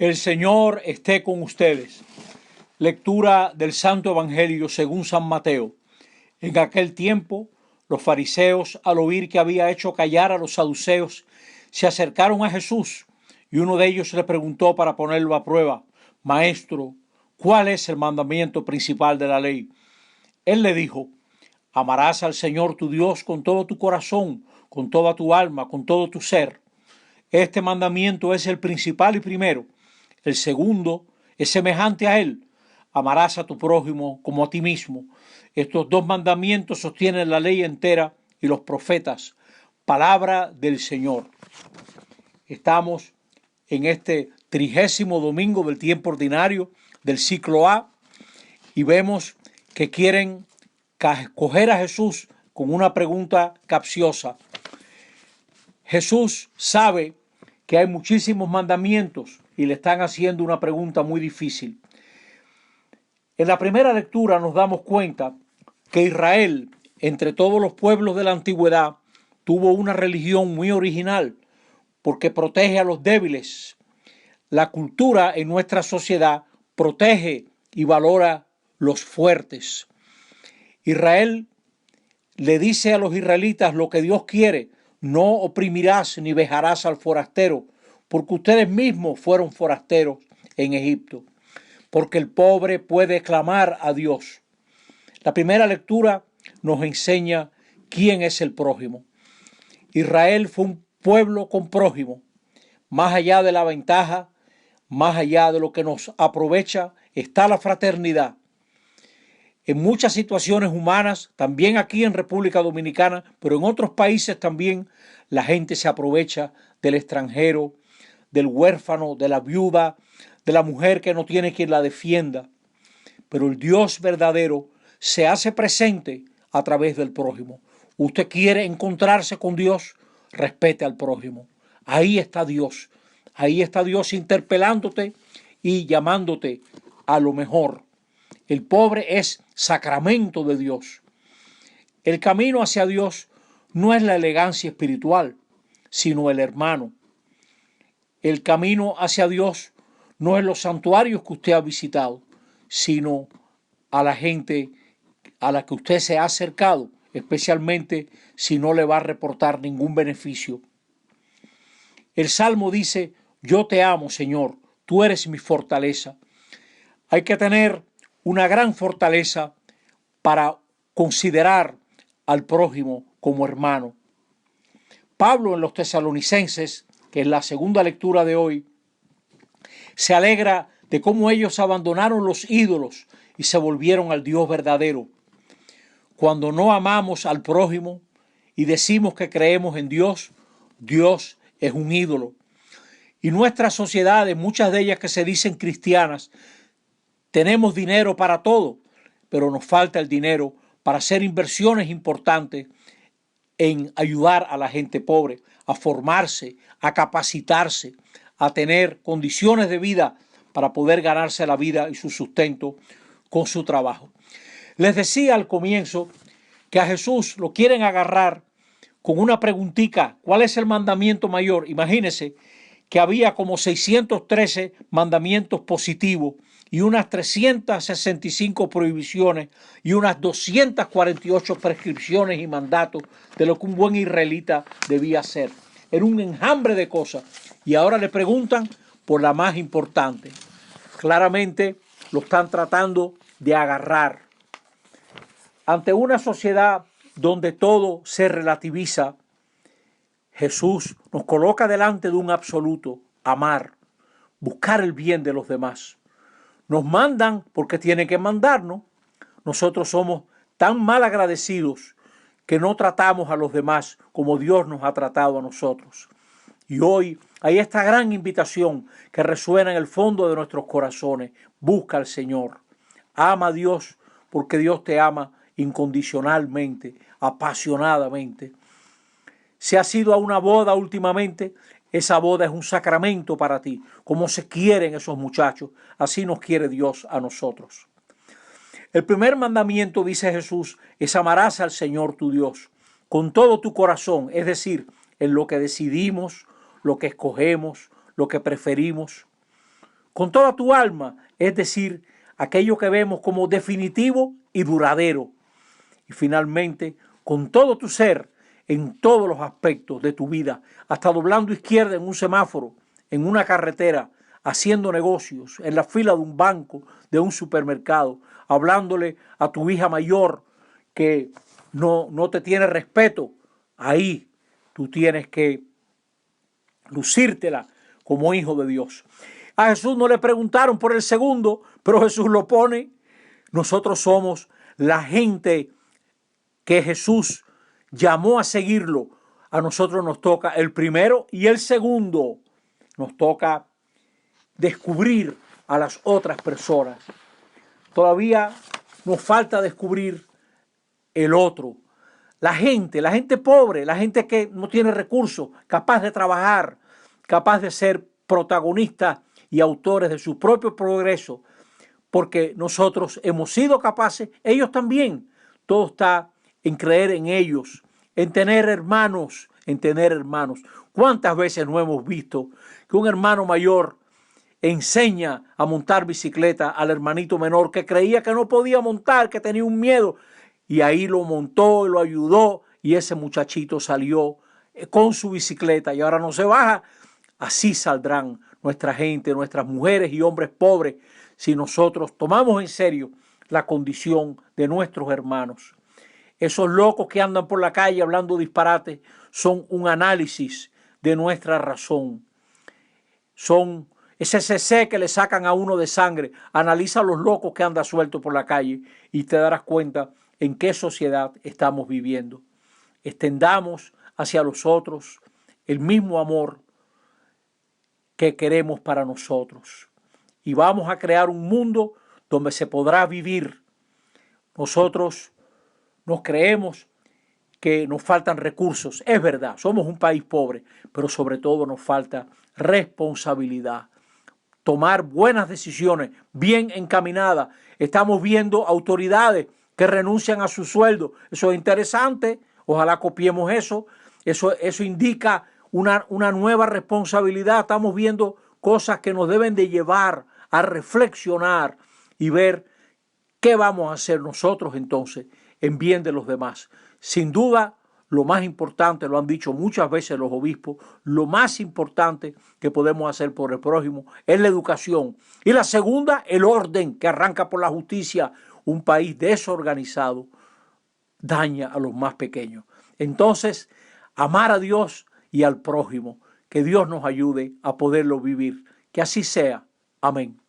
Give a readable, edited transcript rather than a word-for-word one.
El Señor esté con ustedes. Lectura del Santo Evangelio según San Mateo. En aquel tiempo, los fariseos, al oír que había hecho callar a los saduceos, se acercaron a Jesús, y uno de ellos le preguntó para ponerlo a prueba: Maestro, ¿cuál es el mandamiento principal de la ley? Él le dijo: Amarás al Señor tu Dios con todo tu corazón, con toda tu alma, con todo tu ser. Este mandamiento es el principal y primero. El segundo es semejante a él: amarás a tu prójimo como a ti mismo. Estos dos mandamientos sostienen la ley entera y los profetas. Palabra del Señor. Estamos en este 30º domingo del tiempo ordinario del ciclo A y vemos que quieren coger a Jesús con una pregunta capciosa. Jesús sabe que hay muchísimos mandamientos y le están haciendo una pregunta muy difícil. En la primera lectura nos damos cuenta que Israel, entre todos los pueblos de la antigüedad, tuvo una religión muy original porque protege a los débiles. La cultura en nuestra sociedad protege y valora los fuertes. Israel le dice a los israelitas lo que Dios quiere: no oprimirás ni vejarás al forastero, porque ustedes mismos fueron forasteros en Egipto. Porque el pobre puede clamar a Dios. La primera lectura nos enseña quién es el prójimo. Israel fue un pueblo con prójimo. Más allá de la ventaja, más allá de lo que nos aprovecha, está la fraternidad. En muchas situaciones humanas, también aquí en República Dominicana, pero en otros países también, la gente se aprovecha del extranjero, del huérfano, de la viuda, de la mujer que no tiene quien la defienda. Pero el Dios verdadero se hace presente a través del prójimo. Usted quiere encontrarse con Dios, respete al prójimo. Ahí está Dios. Ahí está Dios interpelándote y llamándote a lo mejor. El pobre es sacramento de Dios. El camino hacia Dios no es la elegancia espiritual, sino el hermano. El camino hacia Dios no es los santuarios que usted ha visitado, sino a la gente a la que usted se ha acercado, especialmente si no le va a reportar ningún beneficio. El Salmo dice: yo te amo, Señor, tú eres mi fortaleza. Hay que tener una gran fortaleza para considerar al prójimo como hermano. Pablo en los Tesalonicenses, que es la segunda lectura de hoy, se alegra de cómo ellos abandonaron los ídolos y se volvieron al Dios verdadero. Cuando no amamos al prójimo y decimos que creemos en Dios, Dios es un ídolo. Y nuestras sociedades, muchas de ellas que se dicen cristianas, tenemos dinero para todo, pero nos falta el dinero para hacer inversiones importantes en ayudar a la gente pobre, a formarse, a capacitarse, a tener condiciones de vida para poder ganarse la vida y su sustento con su trabajo. Les decía al comienzo que a Jesús lo quieren agarrar con una preguntita: ¿cuál es el mandamiento mayor? Imagínense que había como 613 mandamientos positivos y unas 365 prohibiciones y unas 248 prescripciones y mandatos de lo que un buen israelita debía hacer. Era un enjambre de cosas. Y ahora le preguntan por la más importante. Claramente lo están tratando de agarrar. Ante una sociedad donde todo se relativiza, Jesús nos coloca delante de un absoluto: amar, buscar el bien de los demás. Nos mandan porque tienen que mandarnos. Nosotros somos tan mal agradecidos que no tratamos a los demás como Dios nos ha tratado a nosotros. Y hoy hay esta gran invitación que resuena en el fondo de nuestros corazones: busca al Señor, ama a Dios, porque Dios te ama incondicionalmente, apasionadamente. Si has ido a una boda últimamente, esa boda es un sacramento para ti. Como se quieren esos muchachos, así nos quiere Dios a nosotros. El primer mandamiento, dice Jesús, es: amarás al Señor tu Dios con todo tu corazón, es decir, en lo que decidimos, lo que escogemos, lo que preferimos. con toda tu alma, es decir, aquello que vemos como definitivo y duradero. Y finalmente, con todo tu ser, en todos los aspectos de tu vida, hasta doblando izquierda en un semáforo, en una carretera, haciendo negocios, en la fila de un banco, de un supermercado, hablándole a tu hija mayor que no te tiene respeto. Ahí tú tienes que lucírtela como hijo de Dios. A Jesús no le preguntaron por el segundo, pero Jesús lo pone. Nosotros somos la gente que Jesús llamó a seguirlo. A nosotros nos toca el primero y el segundo. Nos toca descubrir a las otras personas. Todavía nos falta descubrir el otro. La gente pobre, la gente que no tiene recursos, capaz de trabajar, capaz de ser protagonistas y autores de su propio progreso, porque nosotros hemos sido capaces, ellos también. Todo está en creer en ellos, en tener hermanos, en tener hermanos. ¿Cuántas veces no hemos visto que un hermano mayor enseña a montar bicicleta al hermanito menor que creía que no podía montar, que tenía un miedo, y ahí lo montó y lo ayudó, y ese muchachito salió con su bicicleta y ahora no se baja? Así saldrán nuestra gente, nuestras mujeres y hombres pobres, si nosotros tomamos en serio la condición de nuestros hermanos. Esos locos que andan por la calle hablando disparate son un análisis de nuestra razón. Son ese CC que le sacan a uno de sangre. Analiza a los locos que andan sueltos por la calle y te darás cuenta en qué sociedad estamos viviendo. Extendamos hacia los otros el mismo amor que queremos para nosotros. Y vamos a crear un mundo donde se podrá vivir. Nosotros nos creemos que nos faltan recursos. Es verdad, somos un país pobre, pero sobre todo nos falta responsabilidad. Tomar buenas decisiones, bien encaminadas. Estamos viendo autoridades que renuncian a su sueldo. Eso es interesante. Ojalá copiemos eso. Eso indica una nueva responsabilidad. Estamos viendo cosas que nos deben de llevar a reflexionar y ver qué vamos a hacer nosotros entonces en bien de los demás. Sin duda, lo más importante, lo han dicho muchas veces los obispos, lo más importante que podemos hacer por el prójimo es la educación. Y la segunda, el orden que arranca por la justicia. Un país desorganizado daña a los más pequeños. Entonces, amar a Dios y al prójimo, que Dios nos ayude a poderlo vivir. Que así sea. Amén.